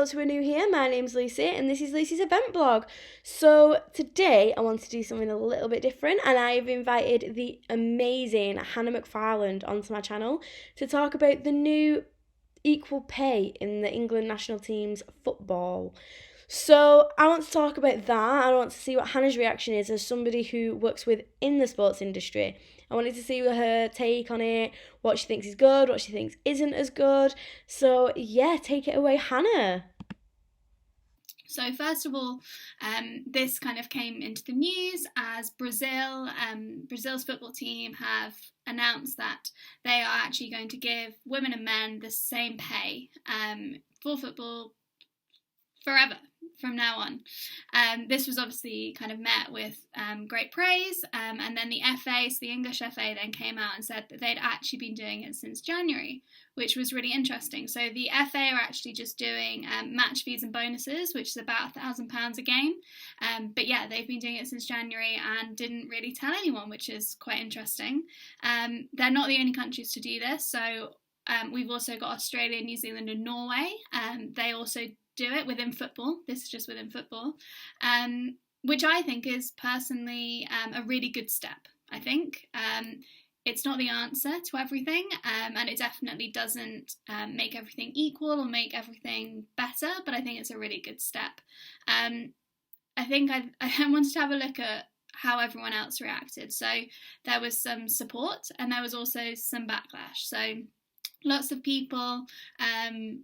those who are new here, my name's Lucy and this is Lucy's event blog. So today I want to do something a little bit different, and I've invited the amazing Hannah McFarland onto my channel to talk about the new equal pay in the England national team's football. So I want to talk about that. I want to see what Hannah's reaction is as somebody who works within the sports industry. I wanted to see her take on it, what she thinks is good, what she thinks isn't as good. So yeah, take it away, Hannah. So first of all, this kind of came into the news as Brazil's football team have announced that they are actually going to give women and men the same pay for football forever from now on. This was obviously kind of met with great praise, and then the FA, so the English FA, then came out and said that they'd actually been doing it since January, which was really interesting. So the FA are actually just doing match fees and bonuses, which is about £1,000 a game. But yeah, they've been doing it since January and didn't really tell anyone, which is quite interesting. They're not the only countries to do this. So we've also got Australia, New Zealand and Norway. They also do it within football. This is just within football, which I think is personally a really good step. I think it's not the answer to everything, and it definitely doesn't make everything equal or make everything better, but I think it's a really good step. I think I wanted to have a look at how everyone else reacted. So there was some support and there was also some backlash. So lots of people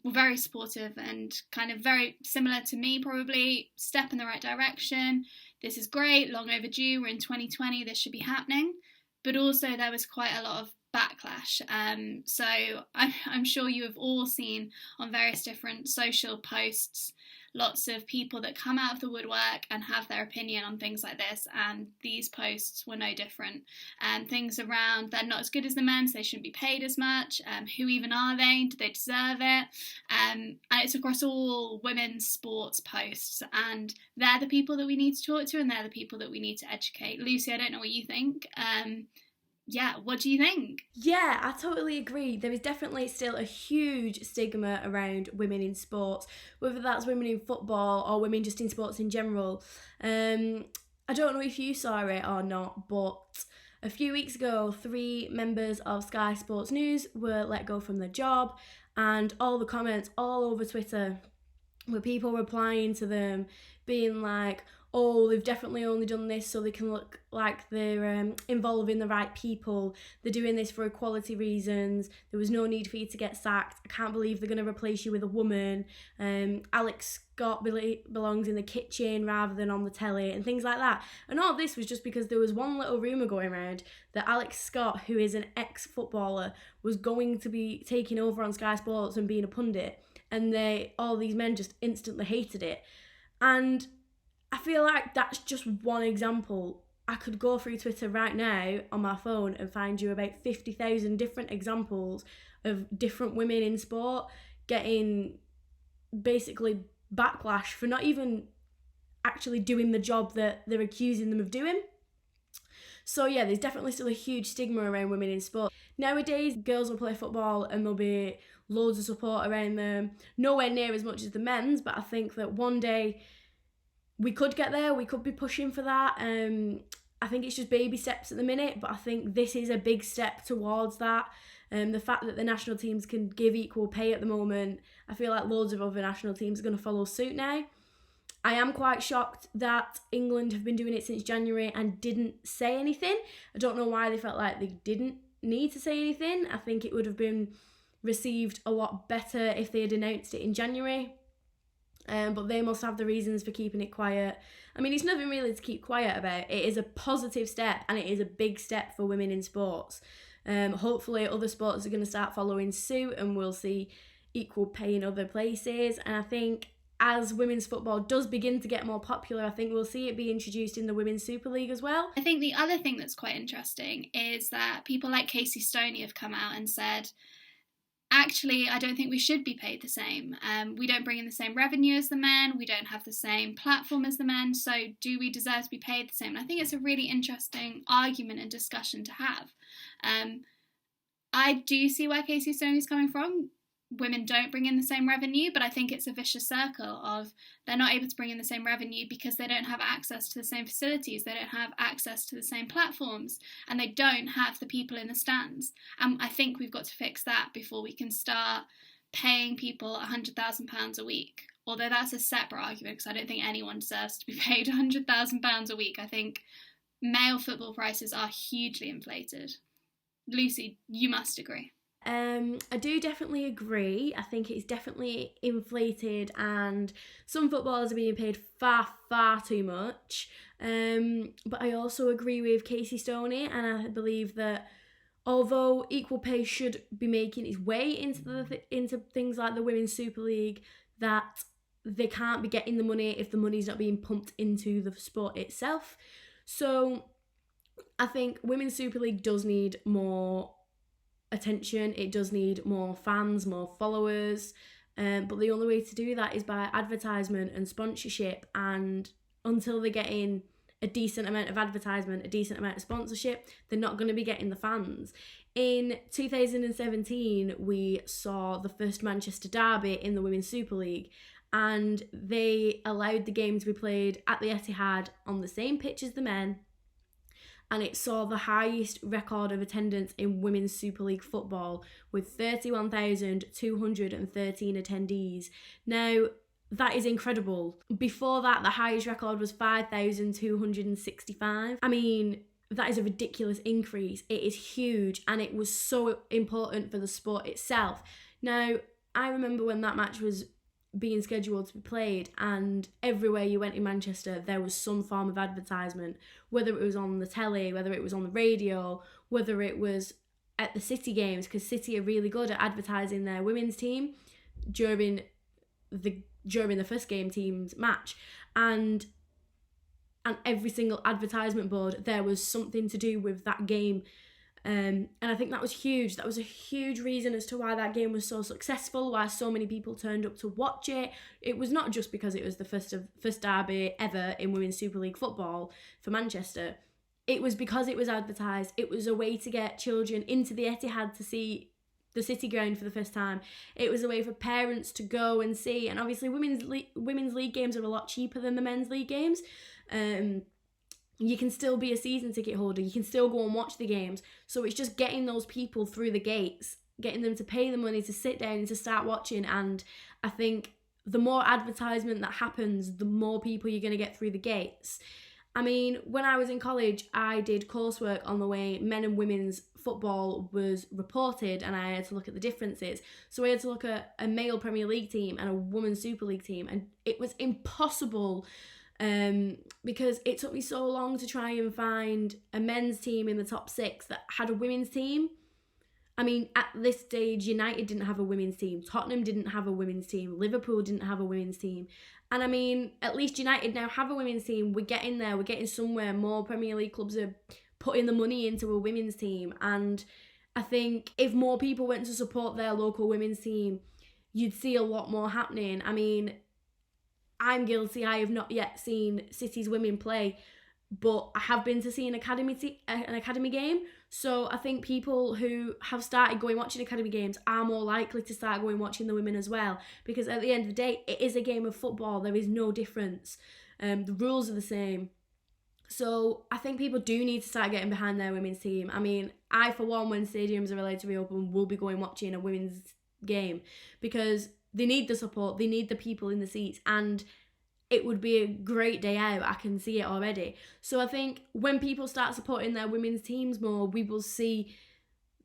were very supportive and kind of very similar to me, probably step in the right direction. This is great, long overdue, we're in 2020, this should be happening. But also there was quite a lot of backlash. So I'm sure you have all seen on various different social posts lots of people that come out of the woodwork and have their opinion on things like this, and these posts were no different. Things around they're not as good as the men, so they shouldn't be paid as much. Who even are they? Do they deserve it? And it's across all women's sports posts, and they're the people that we need to talk to, and they're the people that we need to educate. Lucy, I don't know what you think. Yeah, what do you think? Yeah, I totally agree. There is definitely still a huge stigma around women in sports, whether that's women in football or women just in sports in general. I don't know if you saw it or not, but a few weeks ago, 3 members of Sky Sports News were let go from their job, and all the comments all over Twitter were people replying to them being like, oh, they've definitely only done this so they can look like they're involving the right people. They're doing this for equality reasons. There was no need for you to get sacked. I can't believe they're going to replace you with a woman. Alex Scott belongs in the kitchen rather than on the telly and things like that. And all this was just because there was one little rumour going around that Alex Scott, who is an ex-footballer, was going to be taking over on Sky Sports and being a pundit. And all these men just instantly hated it. And I feel like that's just one example. I could go through Twitter right now on my phone and find you about 50,000 different examples of different women in sport getting basically backlash for not even actually doing the job that they're accusing them of doing. So yeah, there's definitely still a huge stigma around women in sport. Nowadays, girls will play football and there'll be loads of support around them. Nowhere near as much as the men's, but I think that one day we could get there, we could be pushing for that. I think it's just baby steps at the minute, but I think this is a big step towards that. The fact that the national teams can give equal pay at the moment, I feel like loads of other national teams are going to follow suit now. I am quite shocked that England have been doing it since January and didn't say anything. I don't know why they felt like they didn't need to say anything. I think it would have been received a lot better if they had announced it in January. But they must have the reasons for keeping it quiet. I mean, it's nothing really to keep quiet about. It is a positive step and it is a big step for women in sports. Hopefully other sports are going to start following suit and we'll see equal pay in other places. And I think as women's football does begin to get more popular, I think we'll see it be introduced in the Women's Super League as well. I think the other thing that's quite interesting is that people like Stoney have come out and said, actually, I don't think we should be paid the same. We don't bring in the same revenue as the men. We don't have the same platform as the men. So do we deserve to be paid the same? And I think it's a really interesting argument and discussion to have. I do see where Stoney's coming from. women don't bring in the same revenue, but I think it's a vicious circle of they're not able to bring in the same revenue because they don't have access to the same facilities, they don't have access to the same platforms, and they don't have the people in the stands. And I think we've got to fix that before we can start paying people £100,000 a week. Although that's a separate argument, because I don't think anyone deserves to be paid £100,000 a week. I think male football prices are hugely inflated. Lucy, you must agree. I do definitely agree. I think it's definitely inflated, and some footballers are being paid far, far too much. But I also agree with Casey Stoney, and I believe that although equal pay should be making its way into things like the Women's Super League, that they can't be getting the money if the money's not being pumped into the sport itself. So I think Women's Super League does need more attention, it does need more fans, more followers, but the only way to do that is by advertisement and sponsorship, and until they're getting a decent amount of advertisement, a decent amount of sponsorship, they're not going to be getting the fans. In 2017, we saw the first Manchester derby in the Women's Super League, and they allowed the game to be played at the Etihad on the same pitch as the men, and it saw the highest record of attendance in Women's Super League football with 31,213 attendees. Now, that is incredible. Before that, the highest record was 5,265. I mean, that is a ridiculous increase. It is huge, and it was so important for the sport itself. Now, I remember when that match was being scheduled to be played, and everywhere you went in Manchester there was some form of advertisement, whether it was on the telly, whether it was on the radio, whether it was at the City games, because City are really good at advertising their women's team during the first game team's match, and every single advertisement board there was something to do with that game. And I think that was huge. That was a huge reason as to why that game was so successful, why so many people turned up to watch it. It was not just because it was the first derby ever in Women's Super League football for Manchester. It was because it was advertised. It was a way to get children into the Etihad to see the City ground for the first time. It was a way for parents to go and see. And obviously women's league games are a lot cheaper than the men's league games. You can still be a season ticket holder. You can still go and watch the games. So it's just getting those people through the gates, getting them to pay the money to sit down and to start watching. And I think the more advertisement that happens, the more people you're going to get through the gates. I mean, when I was in college, I did coursework on the way men and women's football was reported, and I had to look at the differences. So I had to look at a male Premier League team and a women's Super League team, and it was impossible because it took me so long to try and find a men's team in the top 6 that had a women's team. I mean, at this stage, United didn't have a women's team. Tottenham didn't have a women's team. Liverpool didn't have a women's team. And I mean, at least United now have a women's team. We're getting there. We're getting somewhere. More Premier League clubs are putting the money into a women's team. And I think if more people went to support their local women's team, you'd see a lot more happening. I mean, I'm guilty. I have not yet seen City's women play, but I have been to see an academy game. So I think people who have started going watching academy games are more likely to start going watching the women as well, because at the end of the day, it is a game of football. There is no difference. The rules are the same. So I think people do need to start getting behind their women's team. I mean, I, for one, when stadiums are allowed to reopen, will be going watching a women's game, because they need the support, they need the people in the seats, and it would be a great day out. I can see it already. So I think when people start supporting their women's teams more, we will see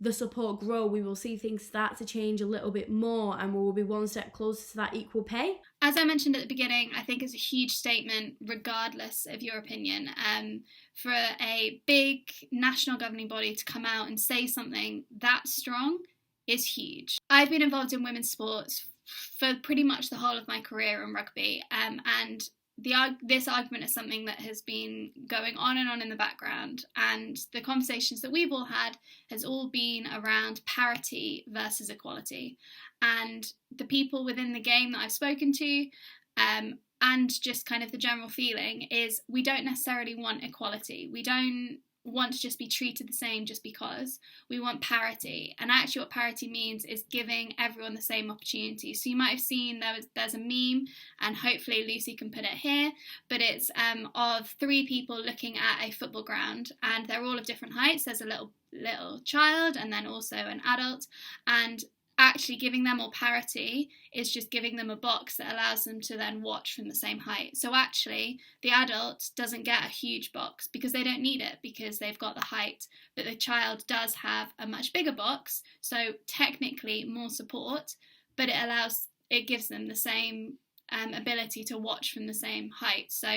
the support grow. We will see things start to change a little bit more, and we will be one step closer to that equal pay. As I mentioned at the beginning, I think it's a huge statement, regardless of your opinion, for a big national governing body to come out and say something that strong is huge. I've been involved in women's sports for pretty much the whole of my career in rugby, and this argument is something that has been going on and on in the background, and the conversations that we've all had has all been around parity versus equality. And the people within the game that I've spoken to, and just kind of the general feeling is we don't necessarily want equality. We want to just be treated the same just because. We want parity, and actually what parity means is giving everyone the same opportunity. So you might have seen there's a meme, and hopefully Lucy can put it here, but it's of 3 people looking at a football ground, and they're all of different heights. There's a little child and then also an adult, and actually giving them all parity is just giving them a box that allows them to then watch from the same height. So actually the adult doesn't get a huge box because they don't need it, because they've got the height, but the child does have a much bigger box, so technically more support, but it gives them the same ability to watch from the same height. So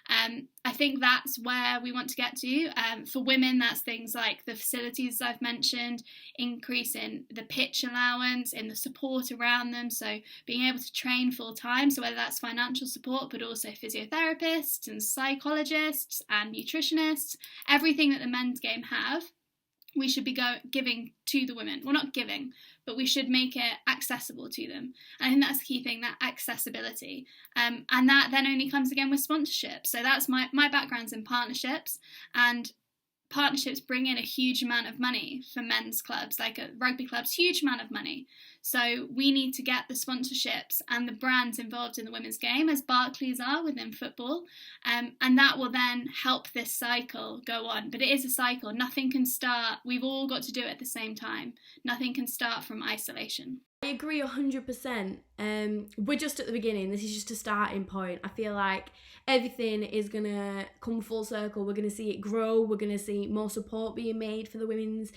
I think that's where we want to get to. For women, that's things like the facilities I've mentioned, increase in the pitch allowance, in the support around them, so being able to train full time, so whether that's financial support, but also physiotherapists and psychologists and nutritionists, everything that the men's game have, we should be giving to the women. Well, not giving, but we should make it accessible to them. And I think that's the key thing, that accessibility. And that then only comes again with sponsorship. So that's my background's in partnerships, and partnerships bring in a huge amount of money for men's clubs, like rugby clubs, huge amount of money. So we need to get the sponsorships and the brands involved in the women's game, as Barclays are within football, and that will then help this cycle go on. But it is a cycle. Nothing can start. We've all got to do it at the same time. Nothing can start from isolation. I agree 100%. We're just at the beginning. This is just a starting point. I feel like everything is going to come full circle. We're going to see it grow. We're going to see more support being made for the women's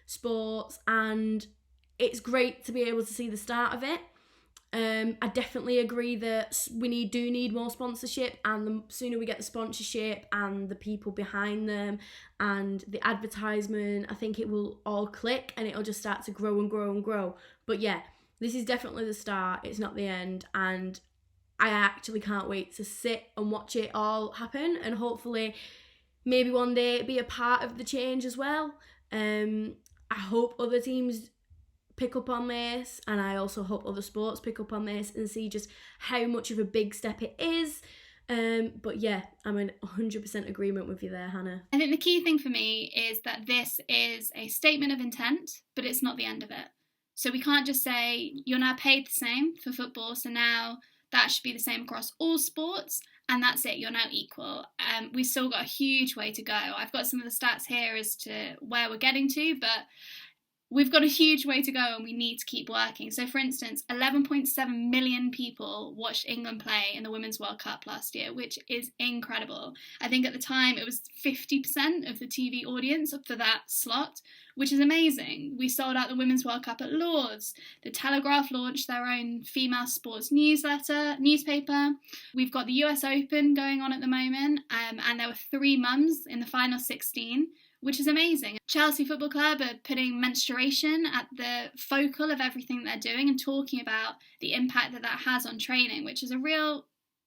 sports, and it's great to be able to see the start of it. I definitely agree that we do need more sponsorship, and the sooner we get the sponsorship and the people behind them and the advertisement, I think it will all click and it'll just start to grow and grow and grow. But yeah, this is definitely the start. It's not the end, and I actually can't wait to sit and watch it all happen, and hopefully maybe one day be a part of the change as well. I hope other teams pick up on this, and I also hope other sports pick up on this and see just how much of a big step it is. But yeah, I'm in 100% agreement with you there, Hannah. I think the key thing for me is that this is a statement of intent, but it's not the end of it. So we can't just say you're now paid the same for football, so now that should be the same across all sports, and that's it, you're now equal. We've still got a huge way to go. I've got some of the stats here as to where we're getting to, but we've got a huge way to go and we need to keep working. So for instance, 11.7 million people watched England play in the Women's World Cup last year, which is incredible. I think at the time it was 50% of the TV audience for that slot, which is amazing. We sold out the Women's World Cup at Lord's. The Telegraph launched their own female sports newspaper. We've got the US Open going on at the moment, and there were 3 mums in the final 16, which is amazing. Chelsea Football Club are putting menstruation at the focal of everything they're doing and talking about the impact that has on training, which is a real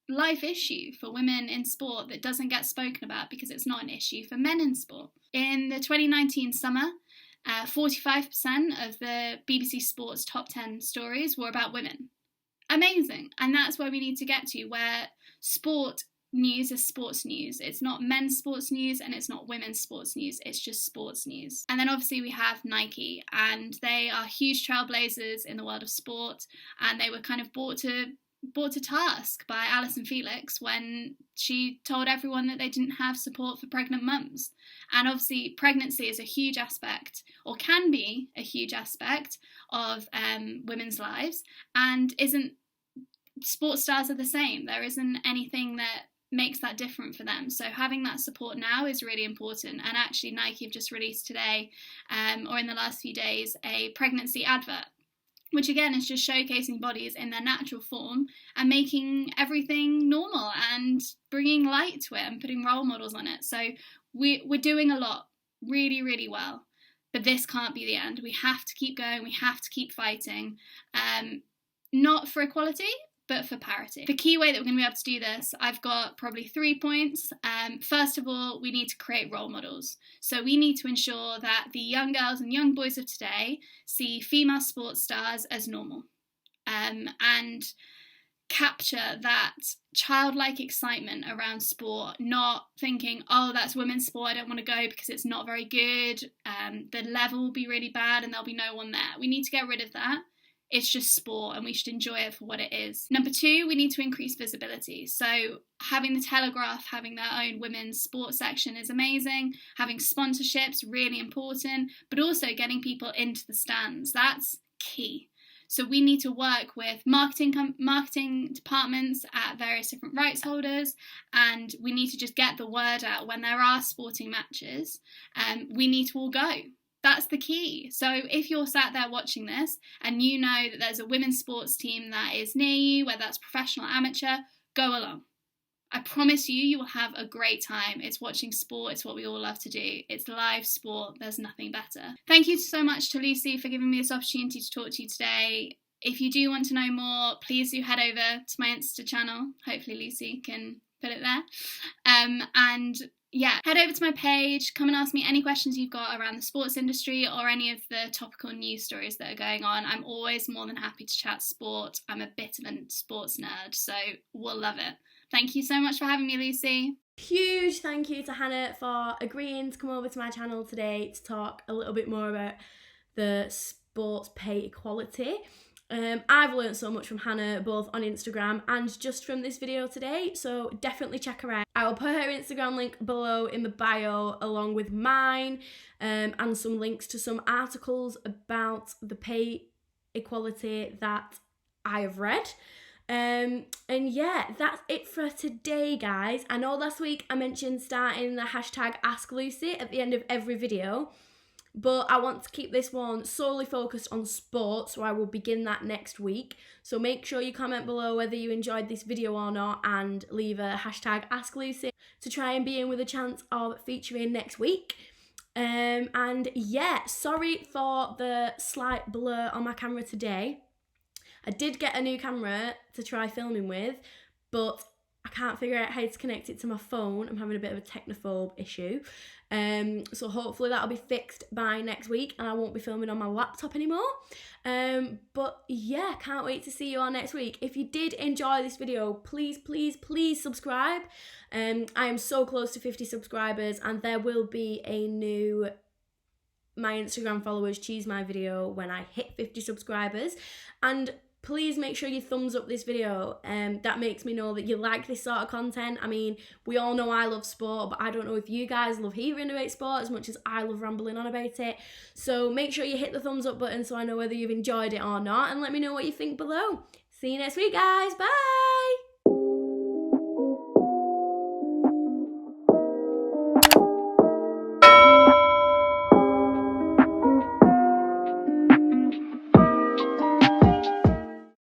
life issue for women in sport that doesn't get spoken about because it's not an issue for men in sport. In the 2019 summer, 45% of the BBC Sports top 10 stories were about women. Amazing. And that's where we need to get to, where sport news is sports news. It's not men's sports news and it's not women's sports news. It's just sports news. And then obviously we have Nike, and they are huge trailblazers in the world of sport, and they were kind of brought to task by Alison Felix when she told everyone that they didn't have support for pregnant mums. And obviously pregnancy is a huge aspect, or can be a huge aspect of women's lives, and sports stars are the same. There isn't anything that makes that different for them. So having that support now is really important. And actually Nike have just released today, or in the last few days, a pregnancy advert, which again is just showcasing bodies in their natural form and making everything normal and bringing light to it and putting role models on it. So we're doing a lot, really, really well. But this can't be the end. We have to keep going. We have to keep fighting, not for equality, but for parity. The key way that we're going to be able to do this, I've got probably 3 points. First of all, we need to create role models. So we need to ensure that the young girls and young boys of today see female sports stars as normal. And capture that childlike excitement around sport, not thinking, oh, that's women's sport, I don't want to go because it's not very good, the level will be really bad and there'll be no one there. We need to get rid of that. It's just sport and we should enjoy it for what it is. Number 2, we need to increase visibility. So having the Telegraph, having their own women's sports section is amazing. Having sponsorships, really important, but also getting people into the stands. That's key. So we need to work with marketing departments at various different rights holders, and we need to just get the word out when there are sporting matches. We need to all go. That's the key. So if you're sat there watching this and you know that there's a women's sports team that is near you, whether that's professional or amateur, go along. I promise you, you will have a great time. It's watching sport. It's what we all love to do. It's live sport. There's nothing better. Thank you so much to Lucy for giving me this opportunity to talk to you today. If you do want to know more, please do head over to my Insta channel. Hopefully Lucy can put it there. And yeah, head over to my page, come and ask me any questions you've got around the sports industry or any of the topical news stories that are going on. I'm always more than happy to chat sport. I'm a bit of a sports nerd, so we'll love it. Thank you so much for having me, Lucy. Huge thank you to Hannah for agreeing to come over to my channel today to talk a little bit more about the sports pay equality. I've learned so much from Hannah, both on Instagram and just from this video today, so definitely check her out. I will put her Instagram link below in the bio along with mine, and some links to some articles about the pay equality that I have read. And yeah, that's it for today, guys. I know last week I mentioned starting the hashtag Ask Lucy at the end of every video, but I want to keep this one solely focused on sport, so I will begin that next week. So make sure you comment below whether you enjoyed this video or not and leave a hashtag Ask Lucy to try and be in with a chance of featuring next week. And yeah, sorry for the slight blur on my camera today. I did get a new camera to try filming with, but I can't figure out how to connect it to my phone. I'm having a bit of a technophobe issue. So hopefully that'll be fixed by next week and I won't be filming on my laptop anymore. But yeah, can't wait to see you all next week. If you did enjoy this video, please, please, please subscribe. I am so close to 50 subscribers and there will be a new My Instagram Followers Choose My video when I hit 50 subscribers. And please make sure you thumbs up this video. That makes me know that you like this sort of content. I mean, we all know I love sport, but I don't know if you guys love hearing about sport as much as I love rambling on about it. So make sure you hit the thumbs up button so I know whether you've enjoyed it or not, and let me know what you think below. See you next week, guys. Bye!